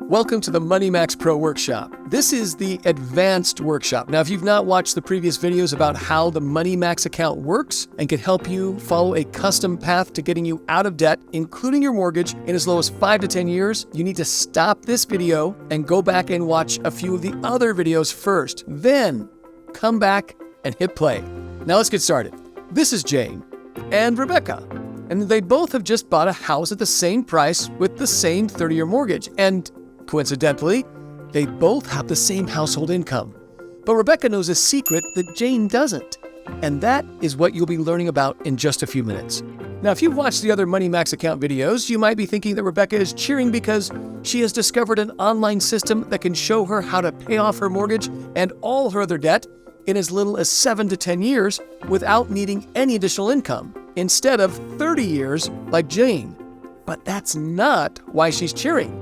Welcome to the Money Max Pro Workshop. This is the advanced workshop. Now, if you've not watched the previous videos about how the Money Max account works and can help you follow a custom path to getting you out of debt, including your mortgage, in as low as 5 to 10 years, you need to stop this video and go back and watch a few of the other videos first. Then come back and hit play. Now let's get started. This is Jane and Rebecca, and they both have just bought a house at the same price with the same 30-year mortgage. And coincidentally, they both have the same household income. But Rebecca knows a secret that Jane doesn't, and that is what you'll be learning about in just a few minutes. Now, if you've watched the other Money Max account videos, you might be thinking that Rebecca is cheering because she has discovered an online system that can show her how to pay off her mortgage and all her other debt in as little as 7 to 10 years without needing any additional income, instead of 30 years like Jane. But that's not why she's cheering.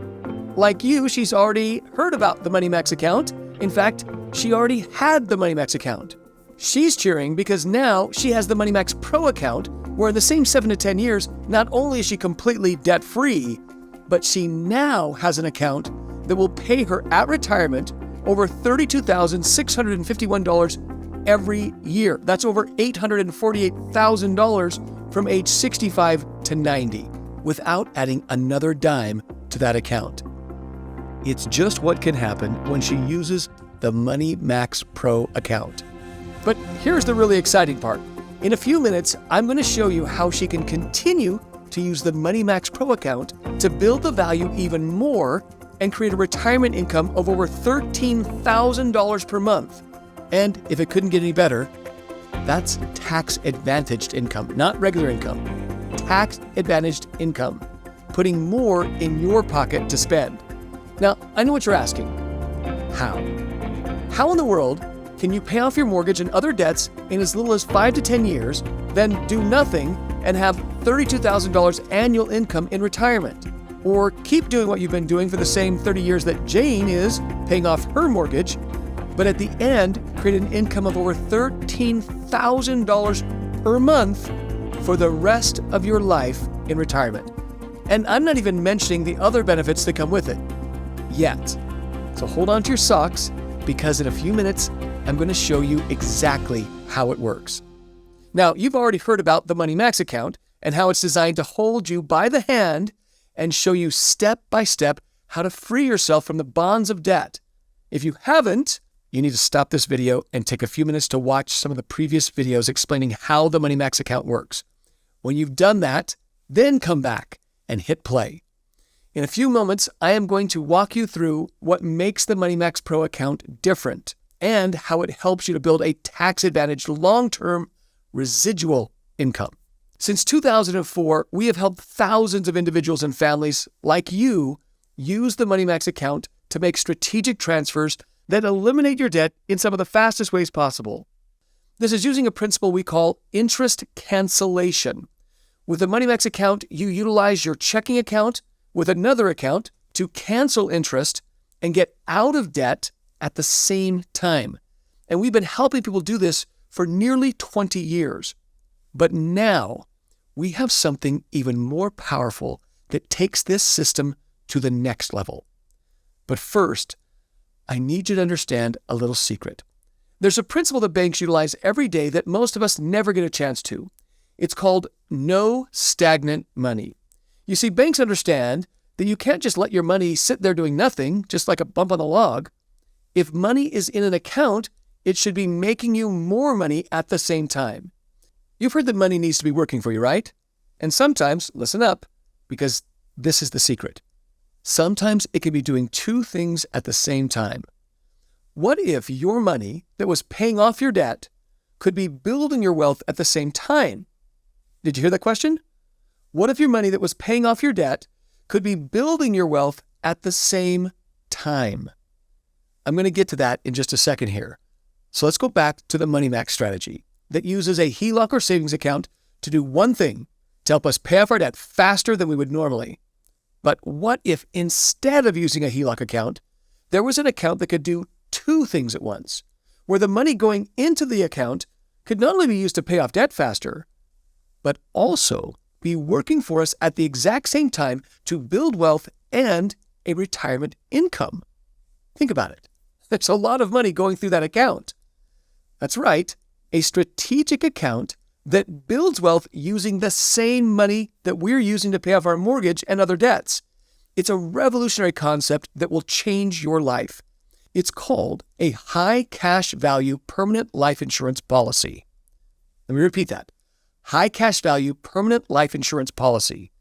Like you, she's already heard about the Money Max account. In fact, she already had the Money Max account. She's cheering because now she has the Money Max Pro account, where in the same 7 to 10 years, not only is she completely debt-free, but she now has an account that will pay her at retirement over $32,651 every year. That's over $848,000 from age 65 to 90, without adding another dime to that account. It's just what can happen when she uses the Money Max Pro account. But here's the really exciting part. In a few minutes, I'm going to show you how she can continue to use the Money Max Pro account to build the value even more and create a retirement income of over $13,000 per month. And if it couldn't get any better, that's tax-advantaged income, not regular income. Tax-advantaged income, putting more in your pocket to spend. Now, I know what you're asking. How? How in the world can you pay off your mortgage and other debts in as little as 5 to 10 years, then do nothing and have $32,000 annual income in retirement? Or keep doing what you've been doing for the same 30 years that Jane is, paying off her mortgage, but at the end, create an income of over $13,000 per month for the rest of your life in retirement. And I'm not even mentioning the other benefits that come with it yet. So hold on to your socks, because in a few minutes, I'm going to show you exactly how it works. Now, you've already heard about the Money Max account and how it's designed to hold you by the hand and show you step by step how to free yourself from the bonds of debt. If you haven't, you need to stop this video and take a few minutes to watch some of the previous videos explaining how the Money Max account works. When you've done that, then come back and hit play. In a few moments, I am going to walk you through what makes the Money Max Pro account different and how it helps you to build a tax-advantaged long-term residual income. Since 2004, we have helped thousands of individuals and families like you use the Money Max account to make strategic transfers that eliminate your debt in some of the fastest ways possible. This is using a principle we call interest cancellation. With the Money Max account, you utilize your checking account with another account to cancel interest and get out of debt at the same time. And we've been helping people do this for nearly 20 years. But now we have something even more powerful that takes this system to the next level. But first, I need you to understand a little secret. There's a principle that banks utilize every day that most of us never get a chance to. It's called no stagnant money. You see, banks understand that you can't just let your money sit there doing nothing, just like a bump on the log. If money is in an account, it should be making you more money at the same time. You've heard that money needs to be working for you, right? And sometimes, listen up, because this is the secret. Sometimes it can be doing two things at the same time. What if your money that was paying off your debt could be building your wealth at the same time? Did you hear that question? What if your money that was paying off your debt could be building your wealth at the same time? I'm going to get to that in just a second here. So let's go back to the Money Max strategy that uses a HELOC or savings account to do one thing, to help us pay off our debt faster than we would normally. But what if instead of using a HELOC account, there was an account that could do two things at once, where the money going into the account could not only be used to pay off debt faster, but also be working for us at the exact same time to build wealth and a retirement income. Think about it. There's a lot of money going through that account. That's right, a strategic account that builds wealth using the same money that we're using to pay off our mortgage and other debts. It's a revolutionary concept that will change your life. It's called a high cash value permanent life insurance policy. Let me repeat that. High cash value permanent life insurance policy.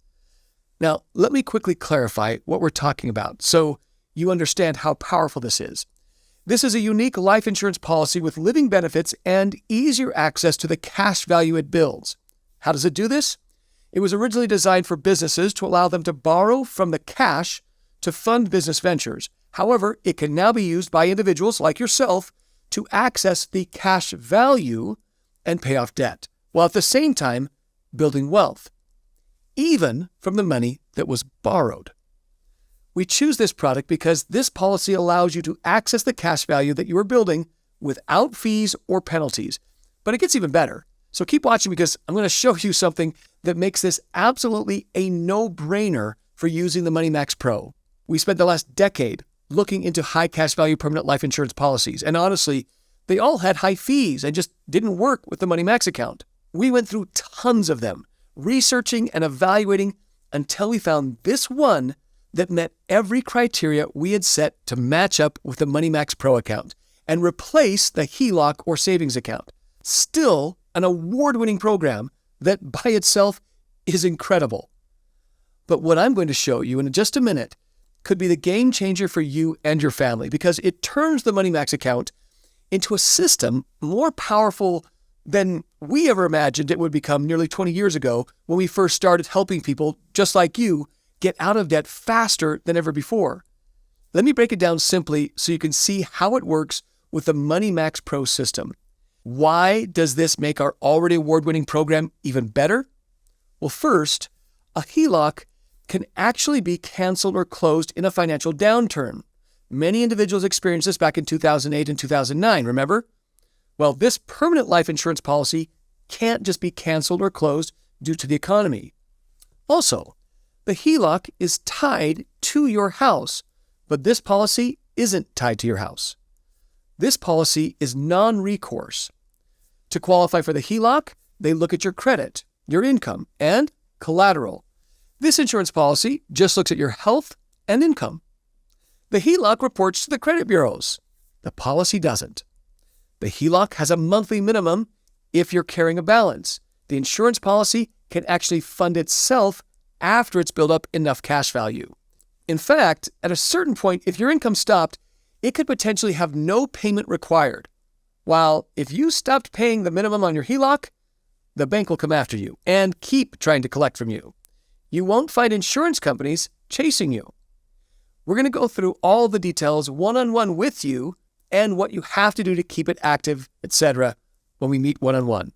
Now, let me quickly clarify what we're talking about so you understand how powerful this is. This is a unique life insurance policy with living benefits and easier access to the cash value it builds. How does it do this? It was originally designed for businesses to allow them to borrow from the cash to fund business ventures. However, it can now be used by individuals like yourself to access the cash value and pay off debt, while at the same time building wealth, even from the money that was borrowed. We choose this product because this policy allows you to access the cash value that you are building without fees or penalties. But it gets even better. So keep watching because I'm going to show you something that makes this absolutely a no-brainer for using the MoneyMax Pro. We spent the last decade looking into high cash value permanent life insurance policies. And honestly, they all had high fees and just didn't work with the MoneyMax account. We went through tons of them, researching and evaluating until we found this one that met every criteria we had set to match up with the MoneyMax Pro account and replace the HELOC or savings account. Still an award-winning program that by itself is incredible. But what I'm going to show you in just a minute could be the game changer for you and your family because it turns the MoneyMax account into a system more powerful than we ever imagined it would become nearly 20 years ago when we first started helping people just like you get out of debt faster than ever before. Let me break it down simply so you can see how it works with the MoneyMax Pro system. Why does this make our already award-winning program even better? Well, first, a HELOC can actually be canceled or closed in a financial downturn. Many individuals experienced this back in 2008 and 2009, remember? Well, this permanent life insurance policy can't just be canceled or closed due to the economy. Also, the HELOC is tied to your house, but this policy isn't tied to your house. This policy is non-recourse. To qualify for the HELOC, they look at your credit, your income, and collateral. This insurance policy just looks at your health and income. The HELOC reports to the credit bureaus. The policy doesn't. The HELOC has a monthly minimum if you're carrying a balance. The insurance policy can actually fund itself after it's built up enough cash value. In fact, at a certain point, if your income stopped, it could potentially have no payment required. While if you stopped paying the minimum on your HELOC, the bank will come after you and keep trying to collect from you. You won't find insurance companies chasing you. We're going to go through all the details one-on-one with you and what you have to do to keep it active, etc. when we meet one-on-one.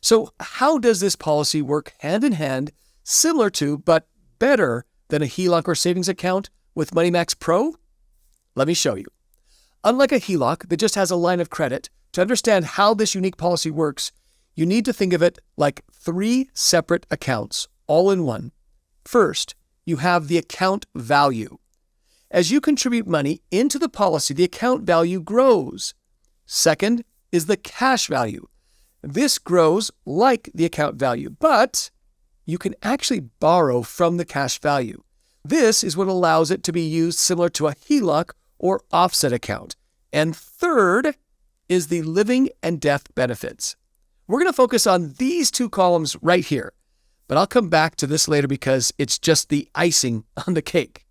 So how does this policy work hand in hand, similar to, but better than a HELOC or savings account with MoneyMax Pro? Let me show you. Unlike a HELOC that just has a line of credit, to understand how this unique policy works, you need to think of it like 3 separate accounts, all in one. First, you have the account value. As you contribute money into the policy, the account value grows. Second is the cash value. This grows like the account value, but you can actually borrow from the cash value. This is what allows it to be used similar to a HELOC or offset account. And third is the living and death benefits. We're going to focus on these 2 columns right here, but I'll come back to this later because it's just the icing on the cake.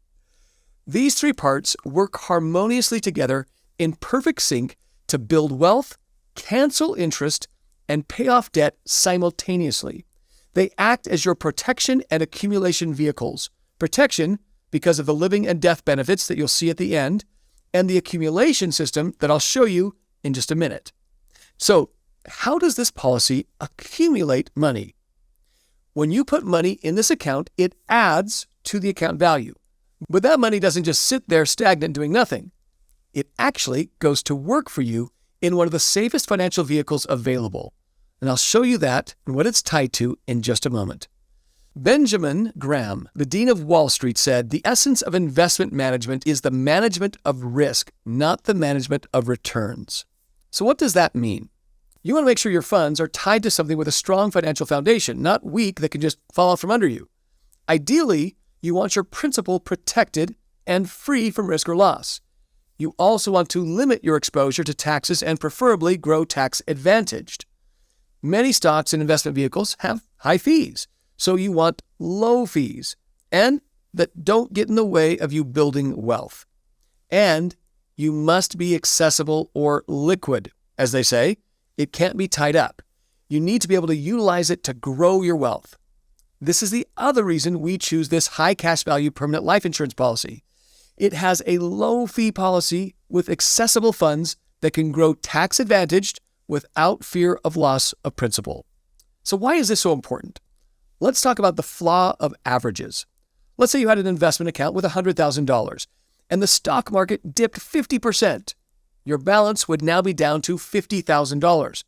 These 3 parts work harmoniously together in perfect sync to build wealth, cancel interest, and pay off debt simultaneously. They act as your protection and accumulation vehicles. Protection because of the living and death benefits that you'll see at the end, and the accumulation system that I'll show you in just a minute. So, how does this policy accumulate money? When you put money in this account, it adds to the account value. But that money doesn't just sit there stagnant doing nothing. It actually goes to work for you in one of the safest financial vehicles available. And I'll show you that and what it's tied to in just a moment. Benjamin Graham, the dean of Wall Street, said, "The essence of investment management is the management of risk, not the management of returns." So what does that mean? You want to make sure your funds are tied to something with a strong financial foundation, not weak that can just fall out from under you. Ideally, you want your principal protected and free from risk or loss. You also want to limit your exposure to taxes and preferably grow tax advantaged. Many stocks and investment vehicles have high fees, so you want low fees and that don't get in the way of you building wealth. And you must be accessible or liquid, as they say. It can't be tied up. You need to be able to utilize it to grow your wealth. This is the other reason we choose this high cash value permanent life insurance policy. It has a low fee policy with accessible funds that can grow tax advantaged without fear of loss of principal. So why is this so important? Let's talk about the flaw of averages. Let's say you had an investment account with $100,000 and the stock market dipped 50%. Your balance would now be down to $50,000.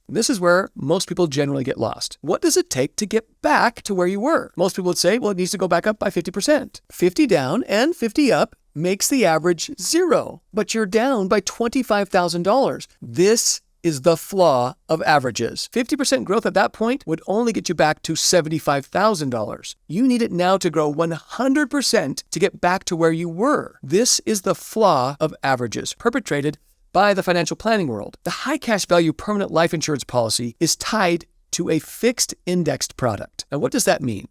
This is where most people generally get lost. What does it take to get back to where you were? Most people would say, well, it needs to go back up by 50%. 50 down and 50 up makes the average 0, but you're down by $25,000. This is the flaw of averages. 50% growth at that point would only get you back to $75,000. You need it now to grow 100% to get back to where you were. This is the flaw of averages perpetrated by the financial planning world. The high cash value permanent life insurance policy is tied to a fixed indexed product. Now, what does that mean?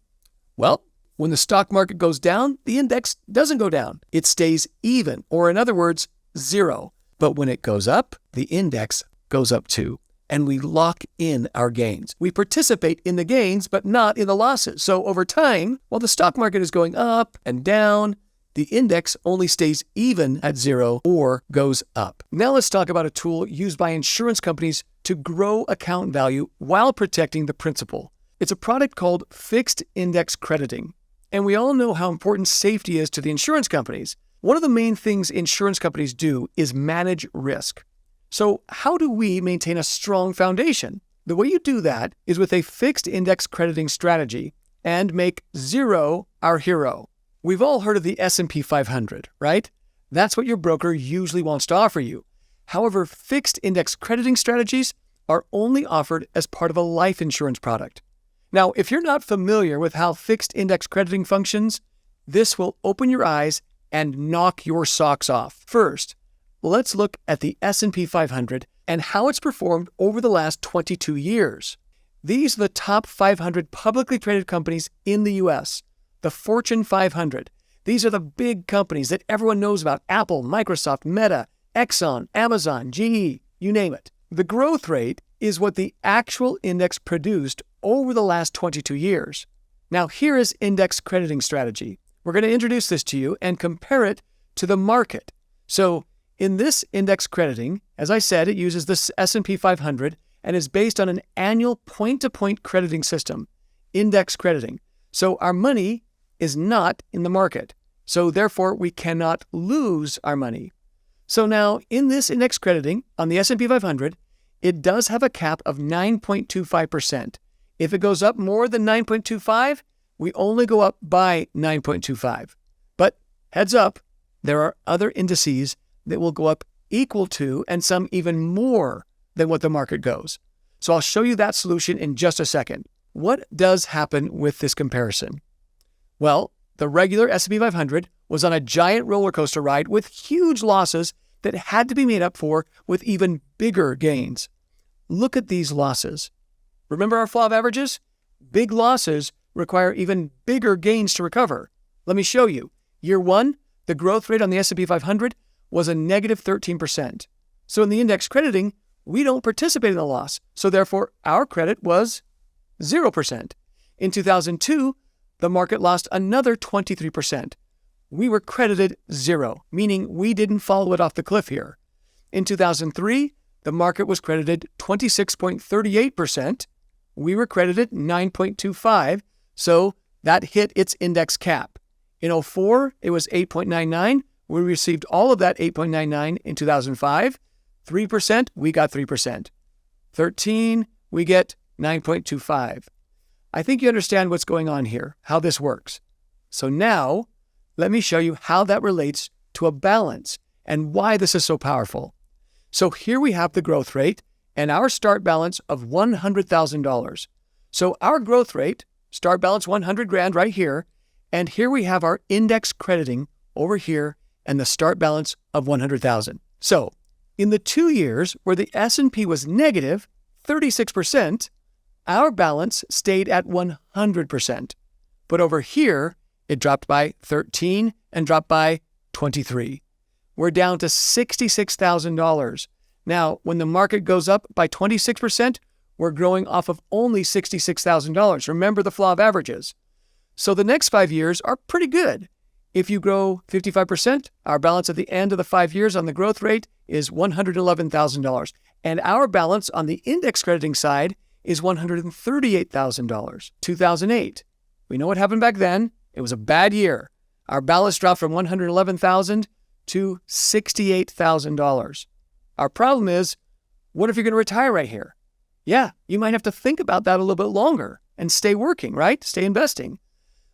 Well, when the stock market goes down, the index doesn't go down. It stays even, or in other words, 0. But when it goes up, the index goes up too, and we lock in our gains. We participate in the gains, but not in the losses. So over time, while the stock market is going up and down, the index only stays even at 0 or goes up. Now let's talk about a tool used by insurance companies to grow account value while protecting the principal. It's a product called fixed index crediting. And we all know how important safety is to the insurance companies. One of the main things insurance companies do is manage risk. So how do we maintain a strong foundation? The way you do that is with a fixed index crediting strategy and make 0 our hero. We've all heard of the S&P 500, right? That's what your broker usually wants to offer you. However, fixed index crediting strategies are only offered as part of a life insurance product. Now, if you're not familiar with how fixed index crediting functions, this will open your eyes and knock your socks off. First, let's look at the S&P 500 and how it's performed over the last 22 years. These are the top 500 publicly traded companies in the U.S., the Fortune 500. These are the big companies that everyone knows about: Apple, Microsoft, Meta, Exxon, Amazon, GE, you name it. The growth rate is what the actual index produced over the last 22 years. Now, here is index crediting strategy. We're going to introduce this to you and compare it to the market. So, in this index crediting, as I said, it uses the S&P 500 and is based on an annual point-to-point crediting system, index crediting. So our money is not in the market. So therefore, we cannot lose our money. So now, in this index crediting on the S&P 500, it does have a cap of 9.25%. If it goes up more than 9.25, we only go up by 9.25. But heads up, there are other indices that will go up equal to and some even more than what the market goes. So I'll show you that solution in just a second. What does happen with this comparison? Well, the regular S&P 500 was on a giant roller coaster ride with huge losses that had to be made up for with even bigger gains. Look at these losses. Remember our flaw of averages? Big losses require even bigger gains to recover. Let me show you. Year 1, the growth rate on the S&P 500 was a negative 13%. So in the index crediting, we don't participate in the loss. So therefore, our credit was 0%. In 2002, the market lost another 23%. We were credited 0, meaning we didn't follow it off the cliff here. In 2003, the market was credited 26.38%. We were credited 9.25, so that hit its index cap. In 2004, it was 8.99. We received all of that 8.99 in 2005. 3%, we got 3%. 13, we get 9.25. I think you understand what's going on here, how this works. So now, let me show you how that relates to a balance and why this is so powerful. So here we have the growth rate and our start balance of $100,000. So our growth rate, start balance 100 grand right here, and here we have our index crediting over here and the start balance of 100,000. So in the 2 years where the S&P was negative 36%, our balance stayed at 100%. But over here, it dropped by 13 and dropped by 23. We're down to $66,000. Now, when the market goes up by 26%, we're growing off of only $66,000. Remember the law of averages. So the next 5 years are pretty good. If you grow 55%, our balance at the end of the 5 years on the growth rate is $111,000. And our balance on the index crediting side is $138,000. 2008. We know what happened back then. It was a bad year. Our balance dropped from $111,000 to $68,000. Our problem is, what if you're going to retire right here? Yeah, you might have to think about that a little bit longer and stay working, right? Stay investing.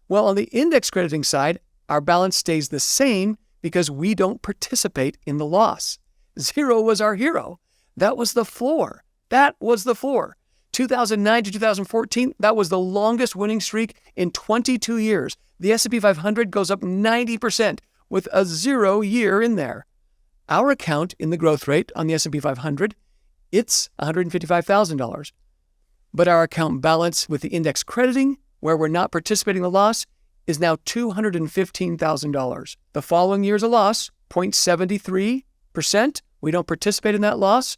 Well, on the index crediting side, our balance stays the same because we don't participate in the loss. Zero was our hero. That was the floor. That was the floor. 2009 to 2014, that was the longest winning streak in 22 years. The S&P 500 goes up 90% with a 0 year in there. Our account in the growth rate on the S&P 500, it's $155,000. But our account balance with the index crediting, where we're not participating in the loss, is now $215,000. The following year's a loss, 0.73%. We don't participate in that loss.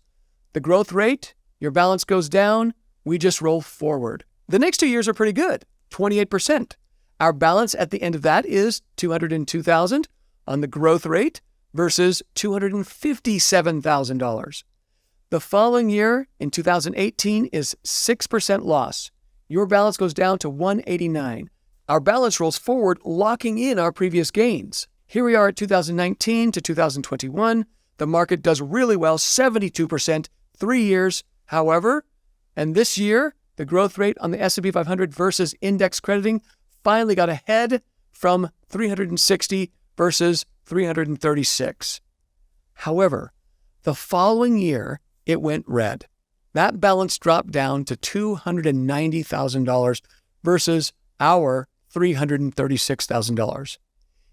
The growth rate, your balance goes down. We just roll forward. The next 2 years are pretty good, 28%. Our balance at the end of that is $202,000 on the growth rate versus $257,000. The following year, in 2018, is 6% loss. Your balance goes down to $189,000. Our balance rolls forward, locking in our previous gains. Here we are at 2019 to 2021. The market does really well, 72%, 3 years. However, and this year, the growth rate on the S&P 500 versus index crediting finally got ahead from 360 versus 336. However, the following year, it went red. That balance dropped down to $290,000 versus our $336,000.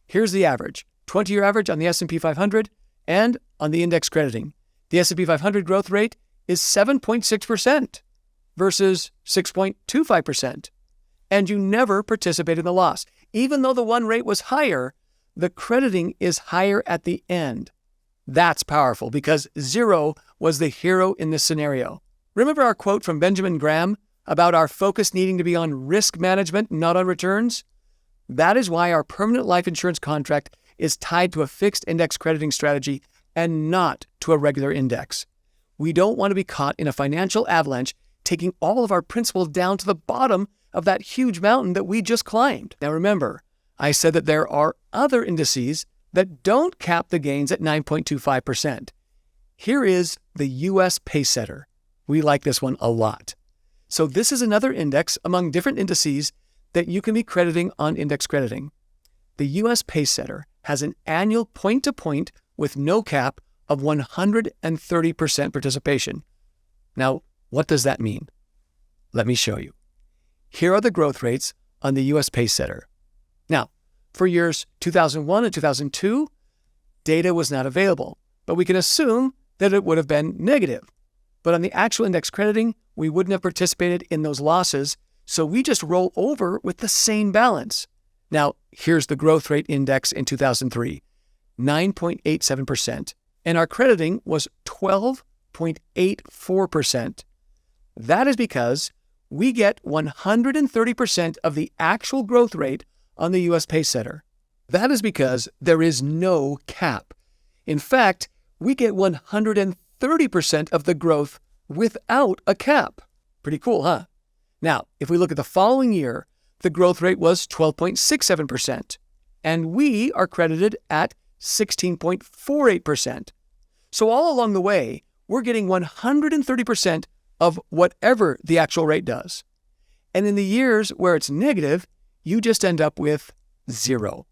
Here's the average, 20-year average on the S&P 500 and on the index crediting. The S&P 500 growth rate is 7.6% versus 6.25%. And you never participate in the loss. Even though the one rate was higher, the crediting is higher at the end. That's powerful because zero was the hero in this scenario. Remember our quote from Benjamin Graham about our focus needing to be on risk management, not on returns? That is why our permanent life insurance contract is tied to a fixed index crediting strategy and not to a regular index. We don't want to be caught in a financial avalanche, taking all of our principal down to the bottom of that huge mountain that we just climbed. Now remember, I said that there are other indices that don't cap the gains at 9.25%. Here is the US Pacesetter. We like this one a lot. So this is another index among different indices that you can be crediting on index crediting. The US Pacesetter has an annual point-to-point with no cap of 130% participation. Now, what does that mean? Let me show you. Here are the growth rates on the US Pacesetter. Now, for years 2001 and 2002, data was not available, but we can assume that it would have been negative. But on the actual index crediting, we wouldn't have participated in those losses, so we just roll over with the same balance. Now, here's the growth rate index in 2003, 9.87%, and our crediting was 12.84%. That is because we get 130% of the actual growth rate on the US Pacesetter. That is because there is no cap. In fact, we get 130% of the growth without a cap. Pretty cool, huh? Now, if we look at the following year, the growth rate was 12.67%, and we are credited at 16.48%. So all along the way, we're getting 130% of whatever the actual rate does. And in the years where it's negative, you just end up with zero.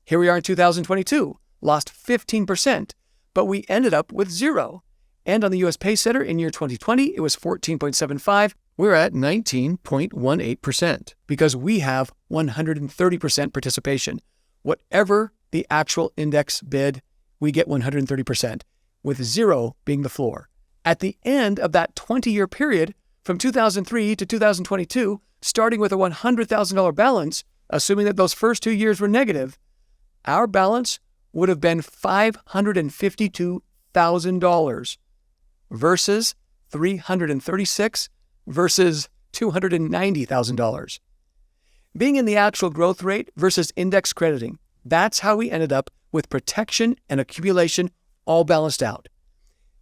Here we are in 2022, lost 15%, but we ended up with zero. And on the US Pacesetter in year 2020, it was 14.75. We're at 19.18% because we have 130% participation. Whatever the actual index bid, we get 130%, with zero being the floor. At the end of that 20-year period, from 2003 to 2022, starting with a $100,000 balance, assuming that those first 2 years were negative, our balance would have been $552,000 versus $336,000 versus $290,000. Being in the actual growth rate versus index crediting, that's how we ended up with protection and accumulation all balanced out.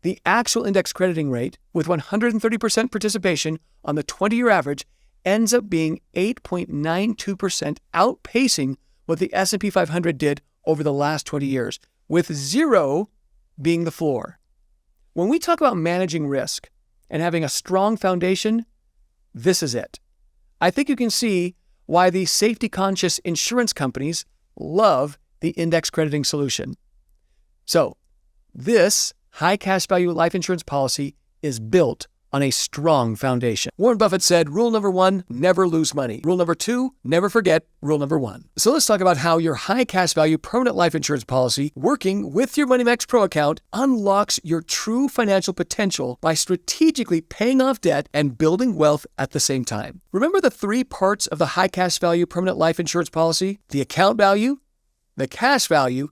The actual index crediting rate with 130% participation on the 20-year average ends up being 8.92%, outpacing what the S&P 500 did over the last 20 years, with zero being the floor. When we talk about managing risk and having a strong foundation, this is it. I think you can see why the safety-conscious insurance companies love the index crediting solution. So, this high cash value life insurance policy is built on a strong foundation. Warren Buffett said, rule number 1, never lose money. Rule number 2, never forget rule number 1. So let's talk about how your high cash value permanent life insurance policy working with your MoneyMax Pro account unlocks your true financial potential by strategically paying off debt and building wealth at the same time. Remember the 3 parts of the high cash value permanent life insurance policy? The account value, the cash value,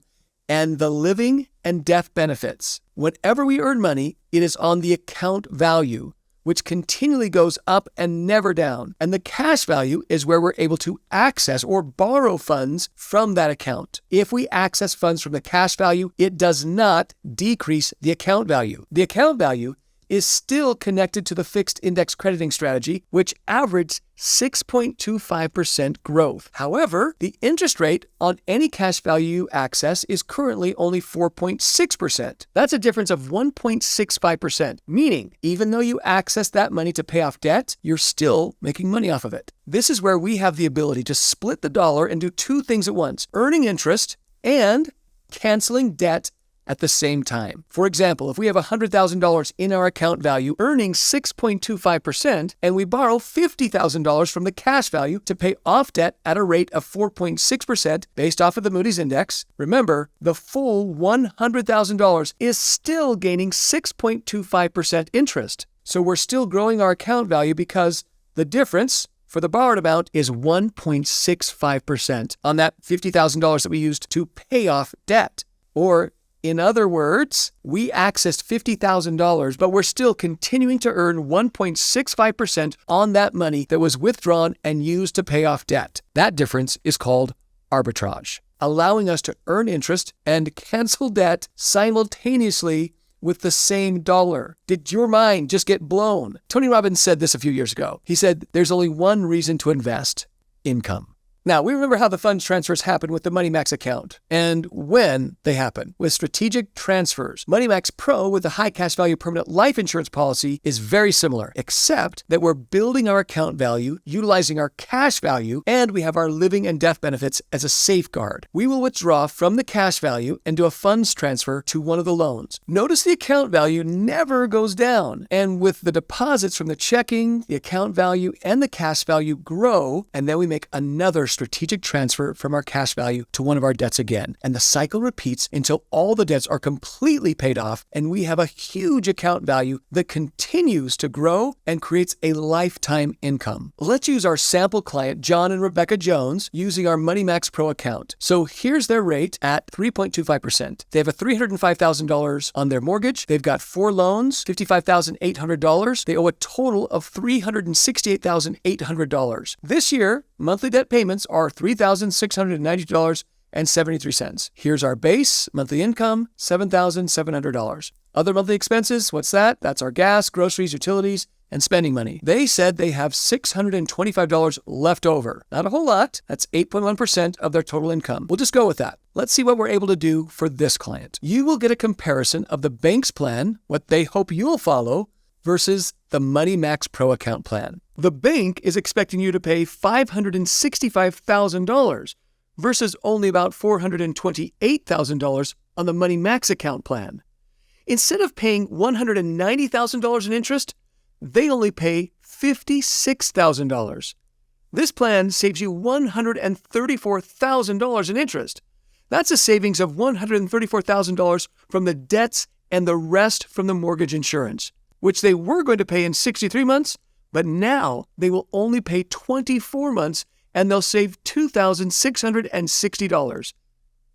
and the living and death benefits. Whenever we earn money, it is on the account value, which continually goes up and never down. And the cash value is where we're able to access or borrow funds from that account. If we access funds from the cash value, it does not decrease the account value. The account value is still connected to the fixed index crediting strategy, which averaged 6.25% growth. However, the interest rate on any cash value you access is currently only 4.6%. That's a difference of 1.65%, meaning even though you access that money to pay off debt, you're still making money off of it. This is where we have the ability to split the dollar and do 2 things at once: earning interest and canceling debt at the same time. For example, if we have $100,000 in our account value earning 6.25% and we borrow $50,000 from the cash value to pay off debt at a rate of 4.6% based off of the Moody's Index, remember, the full $100,000 is still gaining 6.25% interest. So we're still growing our account value because the difference for the borrowed amount is 1.65% on that $50,000 that we used to pay off debt. Or in other words, we accessed $50,000, but we're still continuing to earn 1.65% on that money that was withdrawn and used to pay off debt. That difference is called arbitrage, allowing us to earn interest and cancel debt simultaneously with the same dollar. Did your mind just get blown? Tony Robbins said this a few years ago. He said, there's only one reason to invest: income. Now, we remember how the funds transfers happen with the MoneyMax account and when they happen with strategic transfers. MoneyMax Pro with the high cash value permanent life insurance policy is very similar, except that we're building our account value, utilizing our cash value, and we have our living and death benefits as a safeguard. We will withdraw from the cash value and do a funds transfer to one of the loans. Notice the account value never goes down, and with the deposits from the checking, the account value, and the cash value grow, and then we make another strategic transfer from our cash value to one of our debts again. And the cycle repeats until all the debts are completely paid off and we have a huge account value that continues to grow and creates a lifetime income. Let's use our sample client, John and Rebecca Jones, using our MoneyMax Pro account. So here's their rate at 3.25%. They have a $305,000 on their mortgage. They've got 4 loans, $55,800. They owe a total of $368,800. This year, monthly debt payments are $3,690.73. Here's our base monthly income, $7,700. Other monthly expenses, what's that? That's our gas, groceries, utilities, and spending money. They said they have $625 left over. Not a whole lot. That's 8.1% of their total income. We'll just go with that. Let's see what we're able to do for this client. You will get a comparison of the bank's plan, what they hope you'll follow, versus the Money Max Pro account plan. The bank is expecting you to pay $565,000 versus only about $428,000 on the Money Max account plan. Instead of paying $190,000 in interest, they only pay $56,000. This plan saves you $134,000 in interest. That's a savings of $134,000 from the debts and the rest from the mortgage insurance, which they were going to pay in 63 months, but now they will only pay 24 months and they'll save $2,660.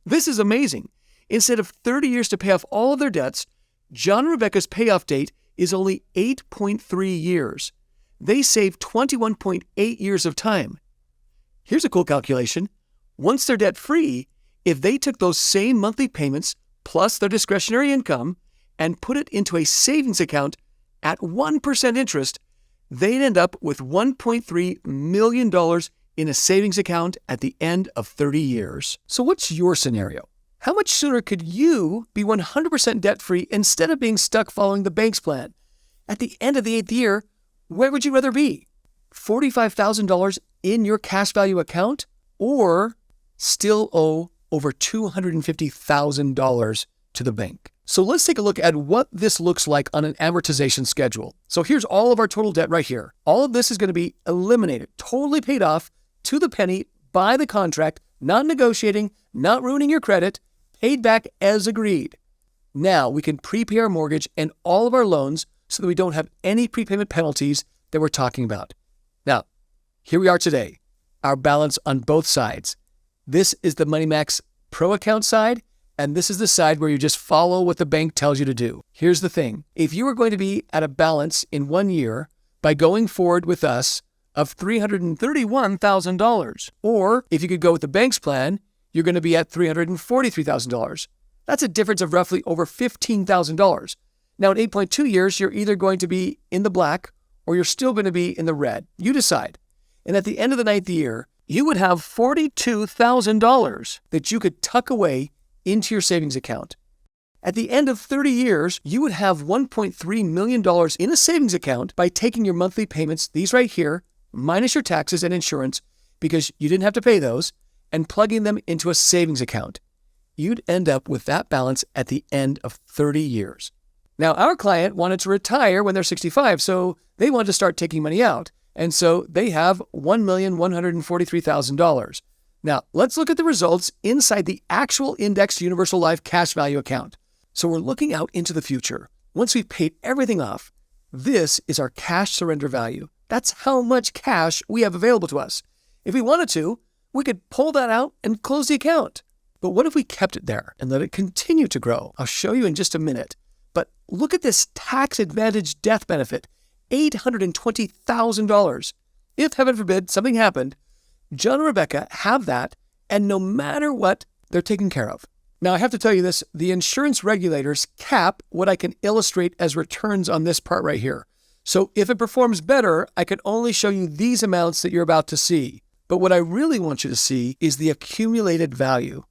This is amazing. Instead of 30 years to pay off all of their debts, John and Rebecca's payoff date is only 8.3 years. They save 21.8 years of time. Here's a cool calculation. Once they're debt-free, if they took those same monthly payments plus their discretionary income and put it into a savings account at 1% interest, they'd end up with $1.3 million in a savings account at the end of 30 years. So what's your scenario? How much sooner could you be 100% debt-free instead of being stuck following the bank's plan? At the end of the 8th year, where would you rather be? $45,000 in your cash value account or still owe over $250,000 to the bank? So let's take a look at what this looks like on an amortization schedule. So here's all of our total debt right here. All of this is going to be eliminated, totally paid off to the penny by the contract, not negotiating, not ruining your credit, paid back as agreed. Now we can prepay our mortgage and all of our loans so that we don't have any prepayment penalties that we're talking about. Now, here we are today, our balance on both sides. This is the Money Max Pro account side, and this is the side where you just follow what the bank tells you to do. Here's the thing. If you were going to be at a balance in 1 year by going forward with us of $331,000, or if you could go with the bank's plan, you're going to be at $343,000. That's a difference of roughly over $15,000. Now, in 8.2 years, you're either going to be in the black or you're still going to be in the red. You decide. And at the end of the 9th year, you would have $42,000 that you could tuck away into your savings account. At the end of 30 years, you would have $1.3 million in a savings account by taking your monthly payments, these right here, minus your taxes and insurance, because you didn't have to pay those, and plugging them into a savings account. You'd end up with that balance at the end of 30 years. Now, our client wanted to retire when they're 65, so they wanted to start taking money out. And so they have $1,143,000. Now, let's look at the results inside the actual Indexed Universal Life cash value account. So we're looking out into the future. Once we've paid everything off, this is our cash surrender value. That's how much cash we have available to us. If we wanted to, we could pull that out and close the account. But what if we kept it there and let it continue to grow? I'll show you in just a minute. But look at this tax-advantaged death benefit, $820,000. If, heaven forbid, something happened, John and Rebecca have that, and no matter what, they're taken care of. Now, I have to tell you this, the insurance regulators cap what I can illustrate as returns on this part right here. So if it performs better, I can only show you these amounts that you're about to see. But what I really want you to see is the accumulated value.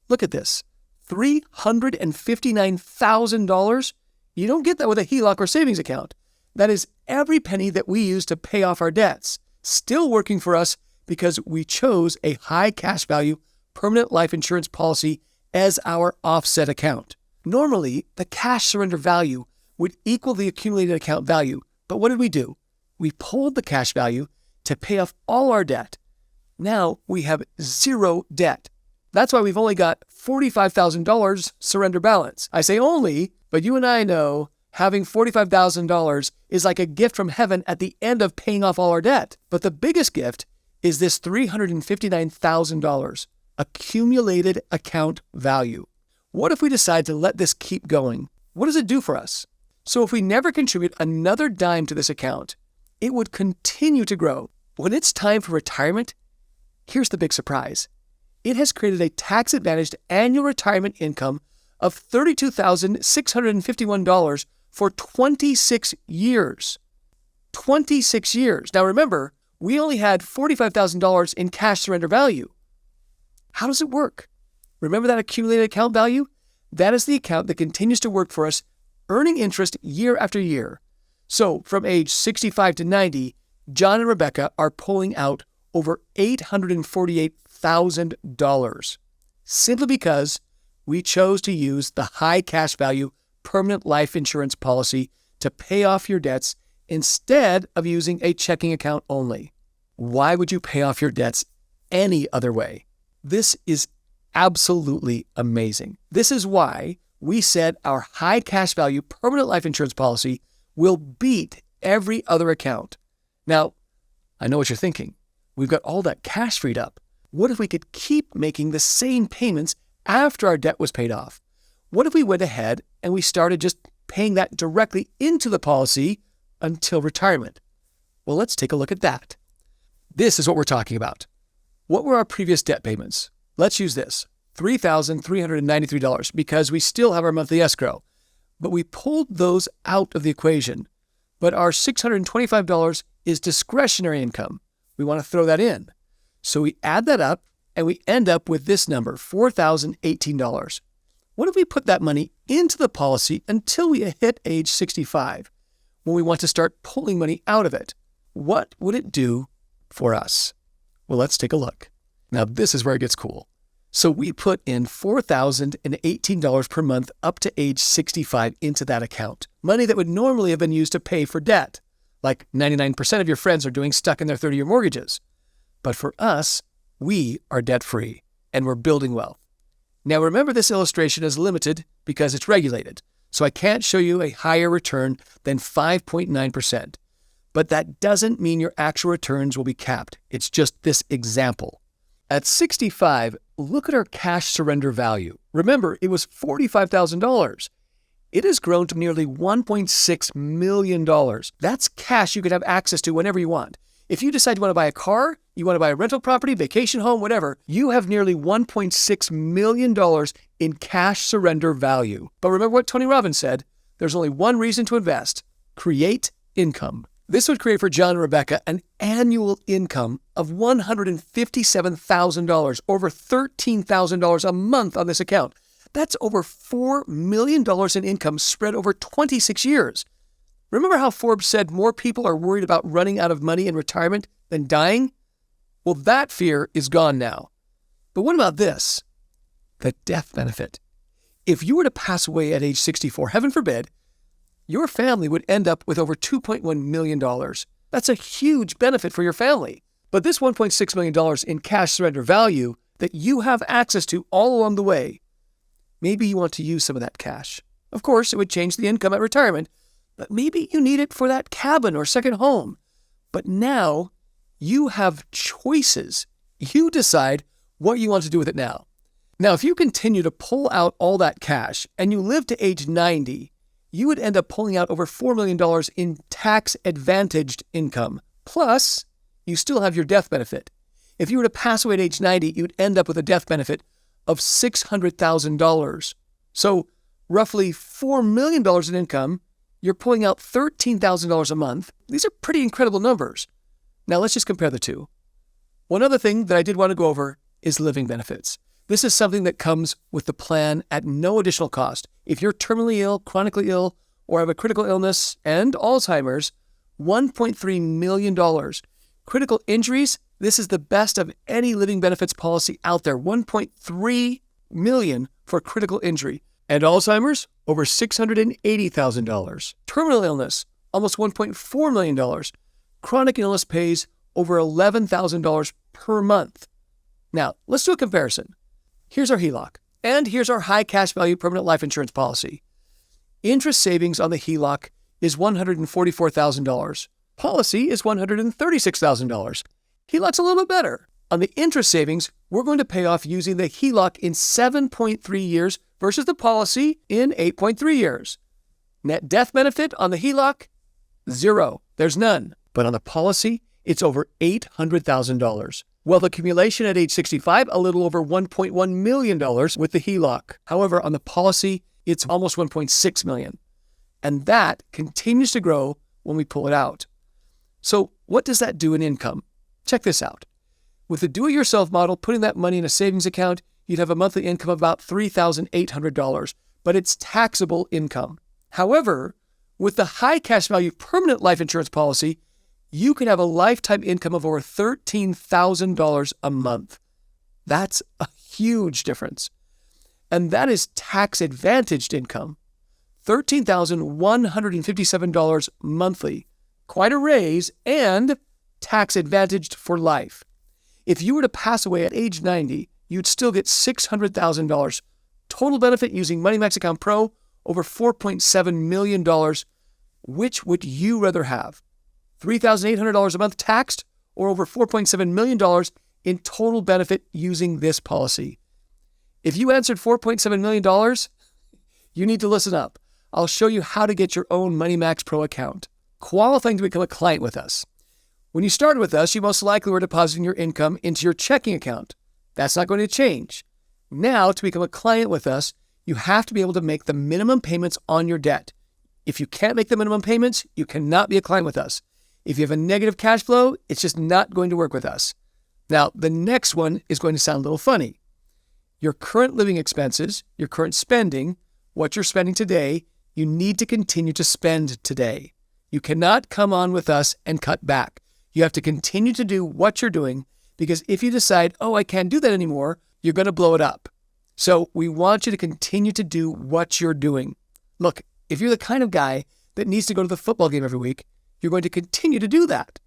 Look at this, $359,000. You don't get that with a HELOC or savings account. That is every penny that we use to pay off our debts, still working for us because we chose a high cash value permanent life insurance policy as our offset account. Normally, the cash surrender value would equal the accumulated account value, but what did we do? We pulled the cash value to pay off all our debt. Now we have zero debt. That's why we've only got $45,000 surrender balance. I say only, but you and I know having $45,000 is like a gift from heaven at the end of paying off all our debt. But the biggest gift is this $359,000 accumulated account value. What if we decide to let this keep going? What does it do for us? So if we never contribute another dime to this account, it would continue to grow. When it's time for retirement, here's the big surprise. It has created a tax-advantaged annual retirement income of $32,651 for 26 years. 26 years. Now remember, we only had $45,000 in cash surrender value. How does it work? Remember that accumulated account value? That is the account that continues to work for us, earning interest year after year. So from age 65 to 90, John and Rebecca are pulling out over $848,000 simply because we chose to use the high cash value permanent life insurance policy to pay off your debts instead of using a checking account only. Why would you pay off your debts any other way? This is absolutely amazing. This is why we said our high cash value permanent life insurance policy will beat every other account. Now, I know what you're thinking. We've got all that cash freed up. What if we could keep making the same payments after our debt was paid off? What if we went ahead and we started just paying that directly into the policy until retirement? Well, let's take a look at that. This is what we're talking about. What were our previous debt payments? Let's use this, $3,393, because we still have our monthly escrow. But we pulled those out of the equation. But our $625 is discretionary income. We want to throw that in. So we add that up and we end up with this number, $4,018. What if we put that money into the policy until we hit age 65, when we want to start pulling money out of it? What would it do for us? Well, let's take a look. Now, this is where it gets cool. So we put in $4,018 per month up to age 65 into that account, money that would normally have been used to pay for debt, like 99% of your friends are doing stuck in their 30-year mortgages. But for us, we are debt-free and we're building wealth. Now, remember, this illustration is limited because it's regulated, so I can't show you a higher return than 5.9%. But that doesn't mean your actual returns will be capped. It's just this example. At 65, look at our cash surrender value. Remember, it was $45,000. It has grown to nearly $1.6 million. That's cash you can have access to whenever you want. If you decide you want to buy a car, you want to buy a rental property, vacation home, whatever, you have nearly $1.6 million in cash surrender value. But remember what Tony Robbins said, there's only one reason to invest: create income. This would create for John and Rebecca an annual income of $157,000, over $13,000 a month on this account. That's over $4 million in income spread over 26 years. Remember how Forbes said more people are worried about running out of money in retirement than dying? Well, that fear is gone now. But what about this? The death benefit. If you were to pass away at age 64, heaven forbid, your family would end up with over $2.1 million. That's a huge benefit for your family. But this $1.6 million in cash surrender value that you have access to all along the way, maybe you want to use some of that cash. Of course, it would change the income at retirement, but maybe you need it for that cabin or second home. But now you have choices. You decide what you want to do with it now. Now, if you continue to pull out all that cash and you live to age 90, you would end up pulling out over $4 million in tax-advantaged income. Plus, you still have your death benefit. If you were to pass away at age 90, you'd end up with a death benefit of $600,000. So roughly $4 million in income, you're pulling out $13,000 a month. These are pretty incredible numbers. Now let's just compare the two. One other thing that I did want to go over is living benefits. This is something that comes with the plan at no additional cost. If you're terminally ill, chronically ill, or have a critical illness and Alzheimer's, $1.3 million. Critical injuries, this is the best of any living benefits policy out there. $1.3 million for critical injury. And Alzheimer's, over $680,000. Terminal illness, almost $1.4 million. Chronic illness pays over $11,000 per month. Now, let's do a comparison. Here's our HELOC, and here's our high cash value permanent life insurance policy. Interest savings on the HELOC is $144,000. Policy is $136,000. HELOC's a little bit better. On the interest savings, we're going to pay off using the HELOC in 7.3 years versus the policy in 8.3 years. Net death benefit on the HELOC, zero. There's none. But on the policy, it's over $800,000. Wealth accumulation at age 65, a little over $1.1 million with the HELOC. However, on the policy, it's almost $1.6 million. And that continues to grow when we pull it out. So what does that do in income? Check this out. With the do-it-yourself model, putting that money in a savings account, you'd have a monthly income of about $3,800, but it's taxable income. However, With the high cash value permanent life insurance policy, you can have a lifetime income of over $13,000 a month. That's a huge difference. And that is tax-advantaged income. $13,157 monthly. Quite a raise and tax-advantaged for life. If you were to pass away at age 90, you'd still get $600,000. Total benefit using MoneyMax Account Pro, over $4.7 million. Which would you rather have? $3,800 a month taxed or over $4.7 million in total benefit using this policy? If you answered $4.7 million, you need to listen up. I'll show you how to get your own MoneyMax Pro account. Qualifying to become a client with us. When you started with us, you most likely were depositing your income into your checking account. That's not going to change. Now, to become a client with us, you have to be able to make the minimum payments on your debt. If you can't make the minimum payments, you cannot be a client with us. If you have a negative cash flow, it's just not going to work with us. Now, the next one is going to sound a little funny. Your current living expenses, your current spending, what you're spending today, you need to continue to spend today. You cannot come on with us and cut back. You have to continue to do what you're doing, because if you decide, I can't do that anymore, you're going to blow it up. So we want you to continue to do what you're doing. Look, if you're the kind of guy that needs to go to the football game every week, you're going to continue to do that.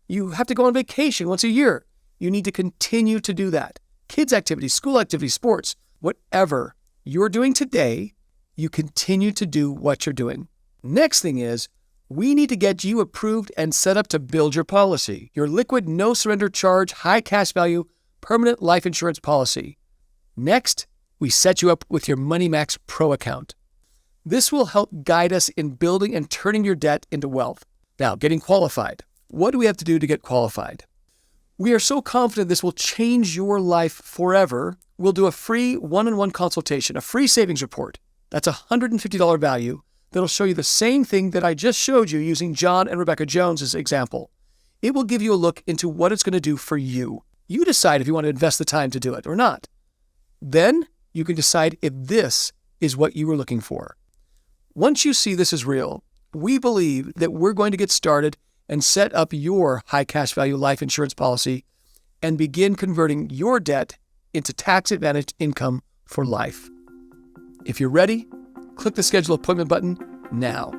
You have to go on vacation once a year. You need to continue to do that. Kids' activities, school activities, sports, whatever you're doing today, you continue to do what you're doing. Next thing is, we need to get you approved and set up to build your policy, your liquid, no surrender charge, high cash value, permanent life insurance policy. Next, we set you up with your MoneyMax Pro account. This will help guide us in building and turning your debt into wealth. Now, getting qualified. What do we have to do to get qualified? We are so confident this will change your life forever. We'll do a free one-on-one consultation, a free savings report. That's a $150 value that'll show you the same thing that I just showed you using John and Rebecca Jones's example. It will give you a look into what it's going to do for you. You decide if you want to invest the time to do it or not. Then you can decide if this is what you were looking for. Once you see this is real, we believe that we're going to get started and set up your high cash value life insurance policy and begin converting your debt into tax-advantaged income for life. If you're ready, click the schedule appointment button now,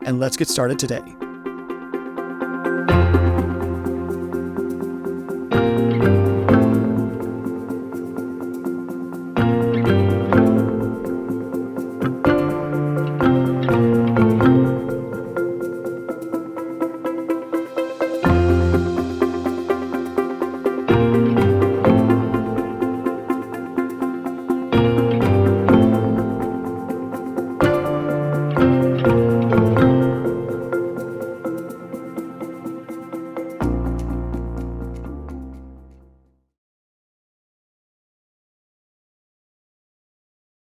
and let's get started today.